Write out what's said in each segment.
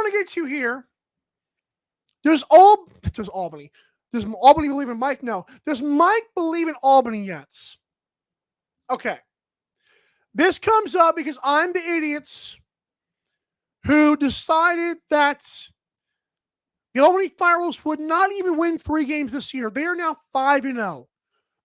want to get to here, does Albany believe in Mike? No. Does Mike believe in Albany yet? Okay. This comes up because I'm the idiots who decided that the Albany FireWolves would not even win 3 games this year. They are now 5-0.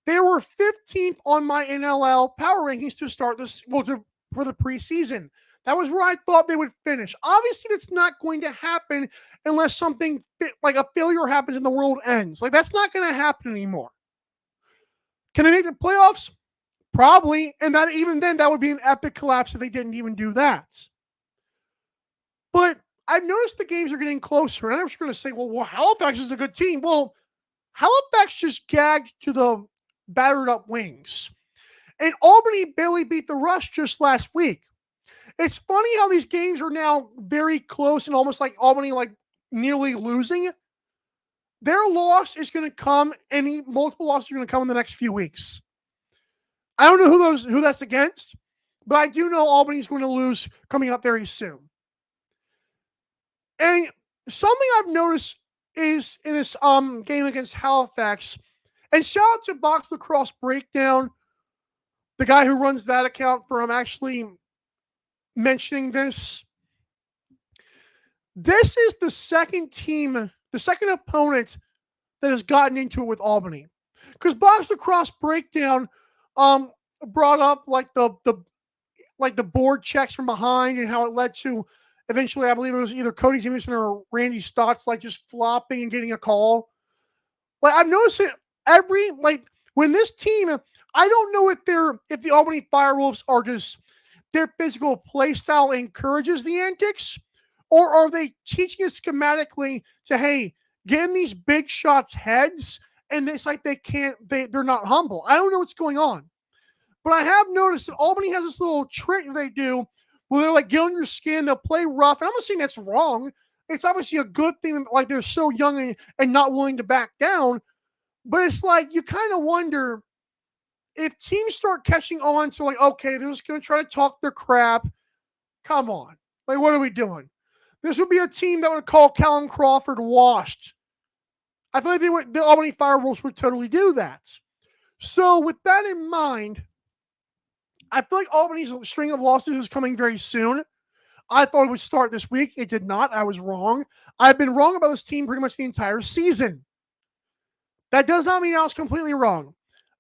They were 15th on my NLL power rankings to start this, for the preseason. That was where I thought they would finish. Obviously, that's not going to happen unless something like a failure happens and the world ends. Like, that's not going to happen anymore. Can they make the playoffs? Probably. And that even then, that would be an epic collapse if they didn't even do that. But I've noticed the games are getting closer. And I'm just going to say, well, Halifax is a good team. Well, Halifax just gagged to the battered up Wings. And Albany barely beat the Rush just last week. It's funny how these games are now very close and almost like Albany like nearly losing. Their loss is going to come, and multiple losses are going to come in the next few weeks. I don't know who that's against, but I do know Albany's going to lose coming up very soon. And something I've noticed is in this game against Halifax, and shout out to Box Lacrosse Breakdown, the guy who runs that account, for actually mentioning this. This is the second opponent that has gotten into it with Albany. Because Box Lacrosse Breakdown brought up like the board checks from behind and how it led to eventually, I believe it was either Cody Jameson or Randy Stotts like just flopping and getting a call. Like, I've noticed it when this team, I don't know if the Albany FireWolves are just their physical play style encourages the antics, or are they teaching us schematically to, hey, get in these big shots heads, and it's like they're not humble. I don't know what's going on. But I have noticed that Albany has this little trick they do where they're like, get on your skin, they'll play rough. And I'm not saying that's wrong. It's obviously a good thing, like they're so young and not willing to back down. But it's like, you kind of wonder if teams start catching on to like, okay, they're just going to try to talk their crap. Come on. Like, what are we doing? This would be a team that would call Callum Crawford washed. I feel like the Albany FireWolves would totally do that. So with that in mind, I feel like Albany's string of losses is coming very soon. I thought it would start this week. It did not. I was wrong. I've been wrong about this team pretty much the entire season. That does not mean I was completely wrong.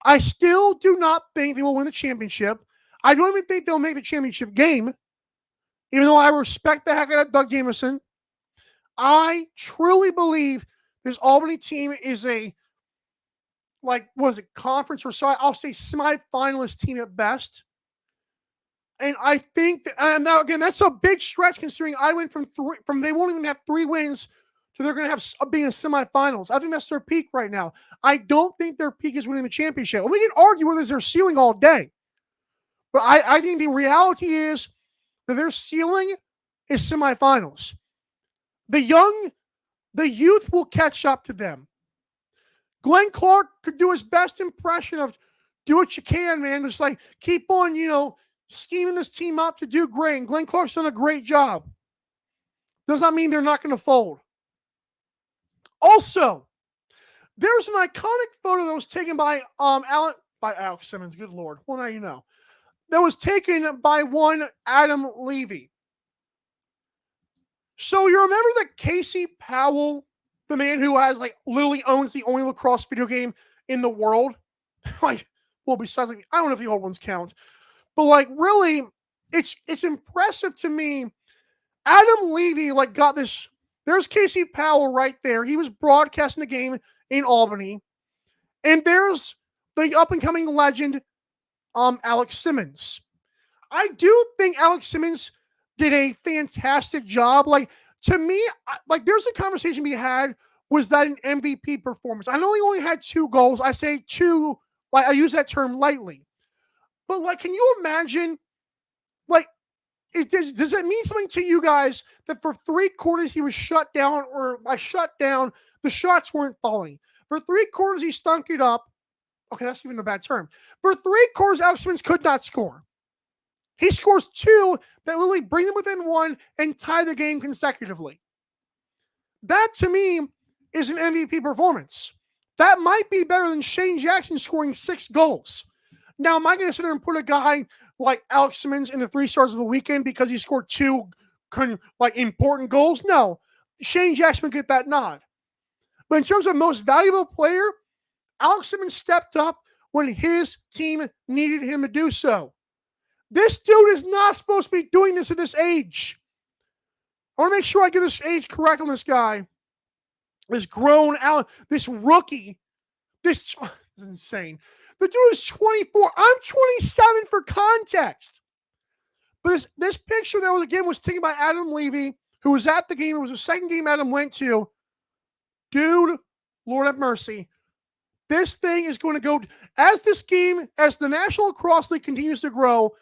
I still do not think they will win the championship. I don't even think they'll make the championship game, even though I respect the heck out of Doug Jameson. I truly believe this Albany team is conference or so? I'll say semi-finalist team at best. And I think and now again, that's a big stretch considering I went from they won't even have 3 wins to they're going to have being in semifinals. I think that's their peak right now. I don't think their peak is winning the championship. And we can argue what is their ceiling all day. But I think the reality is that their ceiling is semifinals. The youth will catch up to them. Glenn Clark could do his best impression of do what you can, man. Just like keep on, scheming this team up to do great. And Glenn Clark's done a great job. Does not mean they're not going to fold. Also, there's an iconic photo that was taken by Alex Simmons. Good Lord. Well, now you know. That was taken by one Adam Levy. So you remember that Casey Powell, the man who has literally owns the only lacrosse video game in the world? Besides I don't know if the old ones count. But really, it's impressive to me. Adam Levy got this. There's Casey Powell right there. He was broadcasting the game in Albany. And there's the up-and-coming legend, Alex Simmons. I do think Alex Simmons did a fantastic job. To me, there's a conversation we had, was that an MVP performance? I know he only had 2 goals. I say 2, I use that term lightly. But can you imagine, does it mean something to you guys that for 3 quarters he was shut down, or by shut down, the shots weren't falling? For 3 quarters he stunk it up. Okay, that's even a bad term. For 3 quarters, Alex Simmons could not score. He scores 2 that literally bring them within 1 and tie the game consecutively. That to me is an MVP performance. That might be better than Shane Jackson scoring 6 goals. Now, am I going to sit there and put a guy like Alex Simmons in the 3 stars of the weekend because he scored 2 important goals? No. Shane Jackson would get that nod. But in terms of most valuable player, Alex Simmons stepped up when his team needed him to do so. This dude is not supposed to be doing this at this age. I want to make sure I get this age correct on this guy. This grown out, this rookie, this is insane. The dude is 24. I'm 27 for context. But this picture that was taken by Adam Levy, who was at the game. It was the second game Adam went to. Dude, Lord have mercy. This thing is going to go, as the National Lacrosse League continues to grow,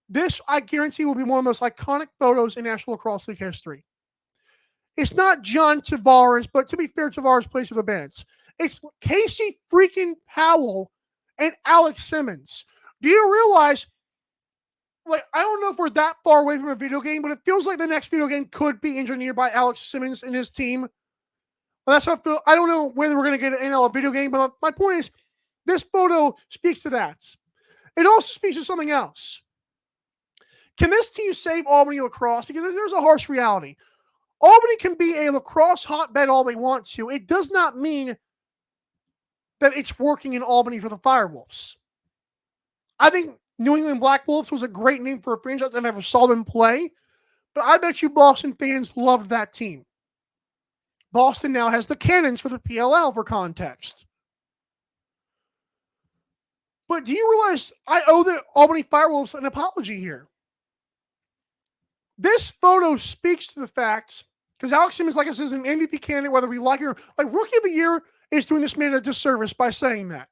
this, I guarantee, will be one of the most iconic photos in National Lacrosse League history. It's not John Tavares, but to be fair, Tavares plays for the Bandits. It's Casey freaking Powell and Alex Simmons. Do you realize, I don't know if we're that far away from a video game, but it feels like the next video game could be engineered by Alex Simmons and his team. And that's how I feel. I don't know whether we're going to get a video game, but my point is, this photo speaks to that. It also speaks to something else. Can this team save Albany lacrosse? Because there's a harsh reality. Albany can be a lacrosse hotbed all they want to. It does not mean that it's working in Albany for the FireWolves. I think New England Black Wolves was a great name for a franchise. I never saw them play, but I bet you Boston fans loved that team. Boston now has the Cannons for the PLL, for context. But do you realize I owe the Albany FireWolves an apology here? This photo speaks to the fact, because Alex Simmons, like I said, is an MVP candidate, whether we like it or Rookie of the Year is doing this man a disservice by saying that.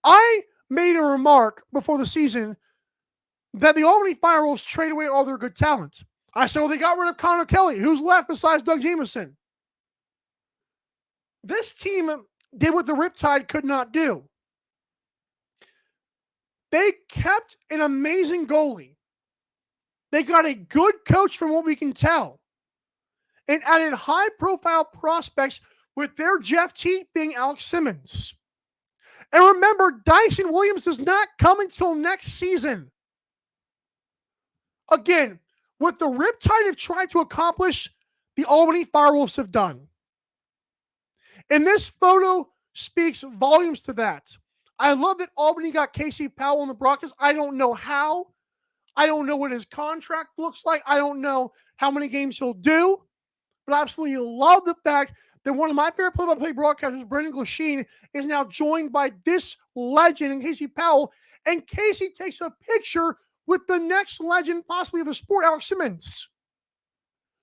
I made a remark before the season that the Albany FireWolves trade away all their good talent. I said, well, they got rid of Connor Kelly. Who's left besides Doug Jameson? This team did what the Riptide could not do. They kept an amazing goalie. They got a good coach from what we can tell, and added high-profile prospects with their Jeff Teat being Alex Simmons. And remember, Dyson Williams does not come until next season. Again, what the Riptide have tried to accomplish, the Albany FireWolves have done. And this photo speaks volumes to that. I love that Albany got Casey Powell in the broadcast. I don't know how. I don't know what his contract looks like. I don't know how many games he'll do. But I absolutely love the fact that one of my favorite play-by-play broadcasters, Brendan Glasheen, is now joined by this legend in Casey Powell. And Casey takes a picture with the next legend, possibly of the sport, Alex Simmons.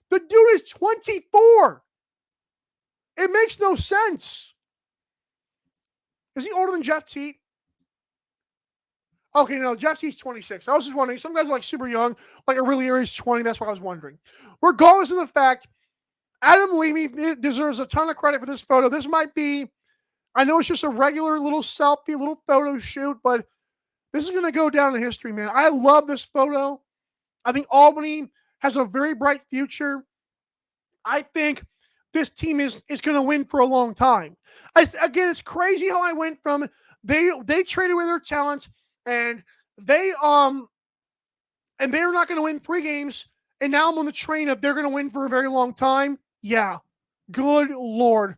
The dude is 24. It makes no sense. Is he older than Jeff Teat? Okay, no, Jeff Teat's 26. I was just wondering. Some guys are super young, like Aurelio is 20. That's what I was wondering. Regardless of the fact, Adam Levy deserves a ton of credit for this photo. This might be, I know it's just a regular little selfie, little photo shoot, but this is going to go down in history, man. I love this photo. I think Albany has a very bright future. I think this team is going to win for a long time. Again, it's crazy how I went from they traded away their talents, and they're not going to win 3 games, and now I'm on the train of they're going to win for a very long time. Yeah, good Lord.